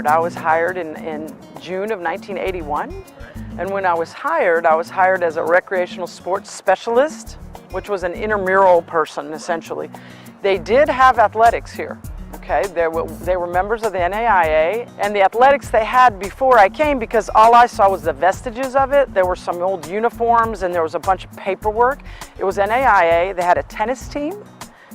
hired. I was hired in June of 1981. And when I was hired as a recreational sports specialist, which was an intramural person, essentially. They did have athletics here, okay? They were members of the NAIA, and the athletics they had before I came, because all I saw was the vestiges of it. There were some old uniforms, and there was a bunch of paperwork. It was NAIA. They had a tennis team,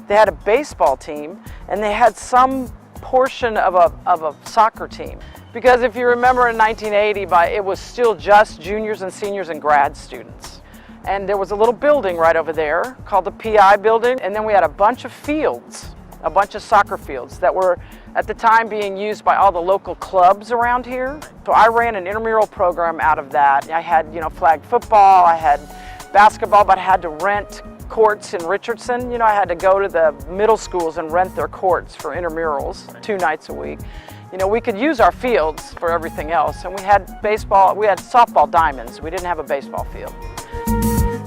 they had a baseball team, and they had some portion of a soccer team. Because if you remember in 1980, it was still just juniors and seniors and grad students. And there was a little building right over there called the PI building. And then we had a bunch of fields, a bunch of soccer fields that were at the time being used by all the local clubs around here. So I ran an intramural program out of that. I had, flag football, I had basketball, but I had to rent courts in Richardson. I had to go to the middle schools and rent their courts for intramurals 2 nights a week. We could use our fields for everything else, and we had baseball, we had softball diamonds. We didn't have a baseball field.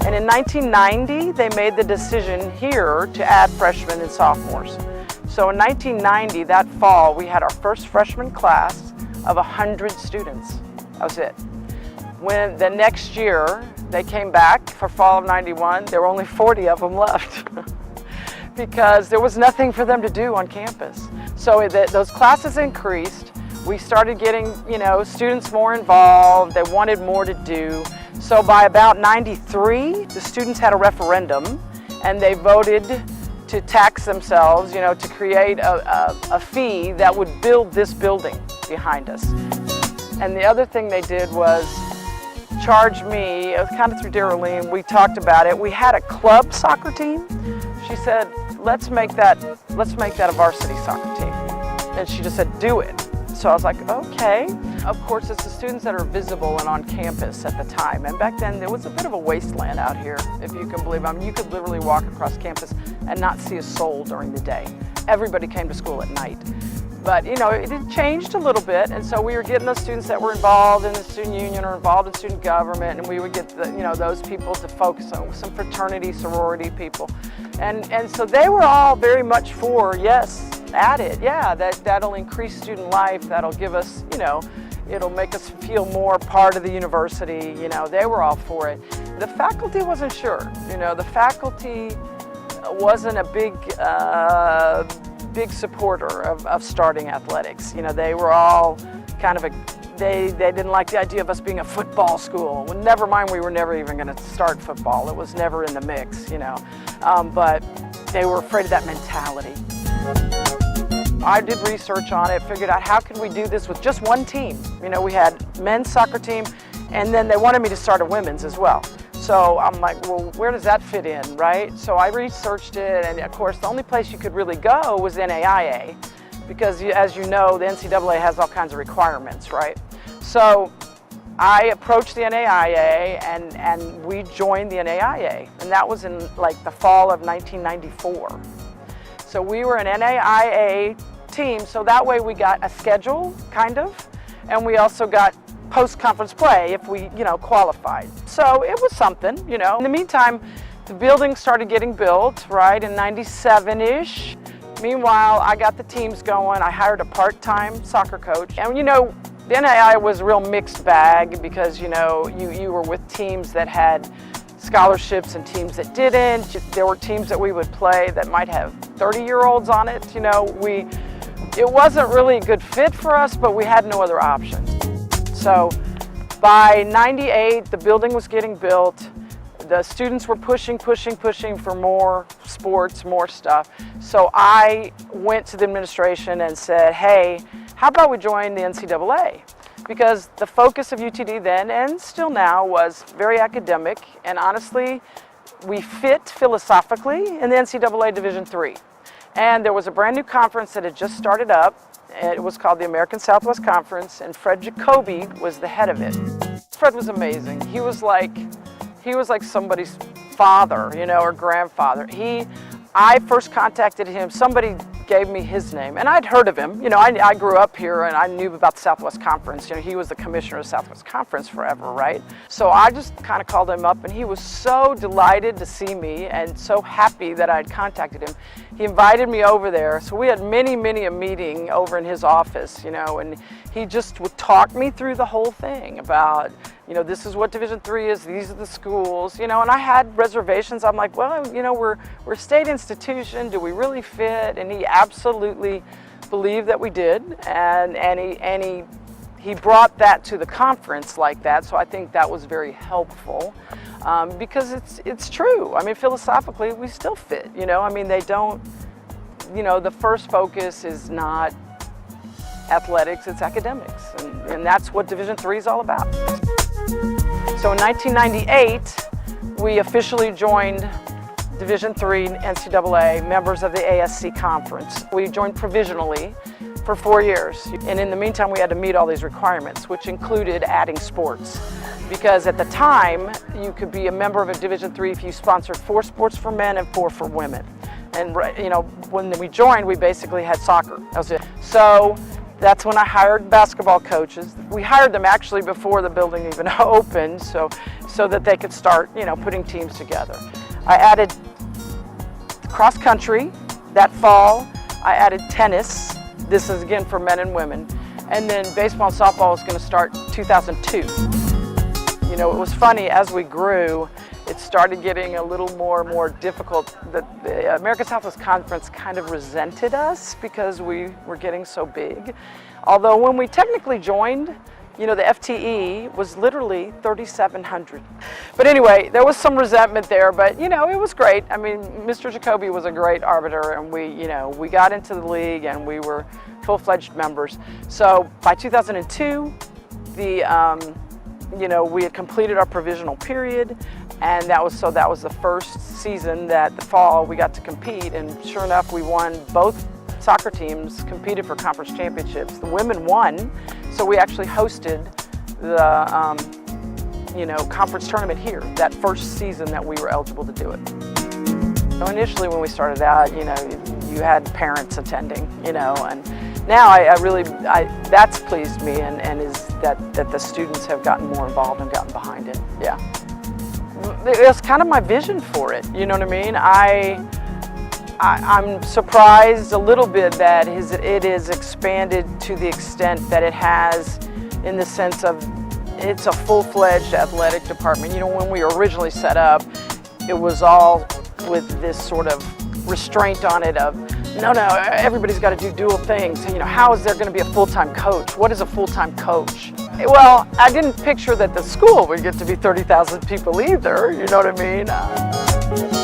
And in 1990, they made the decision here to add freshmen and sophomores. So in 1990, that fall, we had our first freshman class of 100 students. That was it. When the next year, they came back for fall of 91, there were only 40 of them left because there was nothing for them to do on campus. So those classes increased. We started getting, students more involved. They wanted more to do. So by about 93, the students had a referendum, and they voted to tax themselves, to create a fee that would build this building behind us. And the other thing they did was charge me, it was kind of through Darylene, we talked about it. We had a club soccer team. She said, let's make that a varsity soccer team. And she just said, do it. So I was like, okay. Of course, it's the students that are visible and on campus at the time. And back then, there was a bit of a wasteland out here, if you can believe it. You could literally walk across campus and not see a soul during the day. Everybody came to school at night. But, it had changed a little bit. And so we were getting those students that were involved in the student union or involved in student government. And we would get those people to focus on some fraternity, sorority people. And so they were all very much for, yes, add it. Yeah, that'll increase student life. That'll give us, it'll make us feel more part of the university. They were all for it. The faculty wasn't sure. The faculty wasn't a big supporter of starting athletics. They were all kind of they didn't like the idea of us being a football school. Well, never mind, we were never even going to start football. It was never in the mix, but they were afraid of that mentality. I did research on it, figured out how can we do this with just one team. We had men's soccer team, and then they wanted me to start a women's as well. So I'm like, well, where does that fit in, right? So I researched it, and of course, the only place you could really go was NAIA, because as you know, the NCAA has all kinds of requirements, right? So I approached the NAIA, and we joined the NAIA, and that was in the fall of 1994. So we were an NAIA team, so that way we got a schedule, kind of, and we also got post-conference play if we, qualified. So it was something, In the meantime, the building started getting built, right, in 97-ish. Meanwhile, I got the teams going. I hired a part-time soccer coach. And, the NAIA was a real mixed bag because, you were with teams that had scholarships and teams that didn't. There were teams that we would play that might have 30-year-olds on it. It wasn't really a good fit for us, but we had no other options. So by 98, the building was getting built. The students were pushing for more sports, more stuff. So I went to the administration and said, hey, how about we join the NCAA? Because the focus of UTD then, and still now, was very academic, and honestly, we fit philosophically in the NCAA Division III. And there was a brand new conference that had just started up. It was called the American Southwest Conference, and Fred Jacoby was the head of it. Fred was amazing. He was like somebody's father, or grandfather. I first contacted him. Somebody gave me his name, and I'd heard of him. You know, I grew up here and I knew about the Southwest Conference. You know, he was the commissioner of the Southwest Conference forever, right? So I just kind of called him up, and he was so delighted to see me and so happy that I'd contacted him. He invited me over there, so we had many a meeting over in his office, you know, and he just would talk me through the whole thing about, you know, this is what Division III is, these are the schools, you know, and I had reservations. I'm like, well, you know, we're a state institution, do we really fit? And he absolutely believed that we did, and he brought that to the conference like that, so I think that was very helpful, because it's true. I mean, philosophically, we still fit, you know, I mean, they don't, you know, the first focus is not athletics, it's academics, and that's what Division III is all about. So in 1998, we officially joined Division III NCAA, members of the ASC conference. We joined provisionally for 4 years, and in the meantime we had to meet all these requirements, which included adding sports, because at the time you could be a member of a Division III if you sponsored 4 sports for men and 4 for women. And you know, when we joined, we basically had soccer. That was it. So that's when I hired basketball coaches. We hired them actually before the building even opened, so that they could start, you know, putting teams together. I added cross country that fall. I added tennis. This is again for men and women. And then baseball and softball was going to start 2002. You know, it was funny, as we grew, it started getting a little more difficult. The American Southwest Conference kind of resented us because we were getting so big. Although when we technically joined, you know, the FTE was literally 3,700. But anyway, there was some resentment there, but you know, it was great. I mean, Mr. Jacoby was a great arbiter, and we got into the league and we were full-fledged members. So by 2002, you know, we had completed our provisional period, and that was the first season that the fall we got to compete, and sure enough, we won. Both soccer teams competed for conference championships. The women won, so we actually hosted the you know, conference tournament here that first season that we were eligible to do it. So initially when we started out, you know, you had parents attending, you know, and now that's pleased me, and is that the students have gotten more involved and gotten behind it. Yeah, it's kind of my vision for it. You know what I mean? I'm surprised a little bit that it is expanded to the extent that it has, in the sense of it's a full-fledged athletic department. You know, when we were originally set up, it was all with this sort of restraint on it of, no, everybody's got to do dual things. You know, how is there going to be a full-time coach? What is a full-time coach? Well, I didn't picture that the school would get to be 30,000 people either, you know what I mean?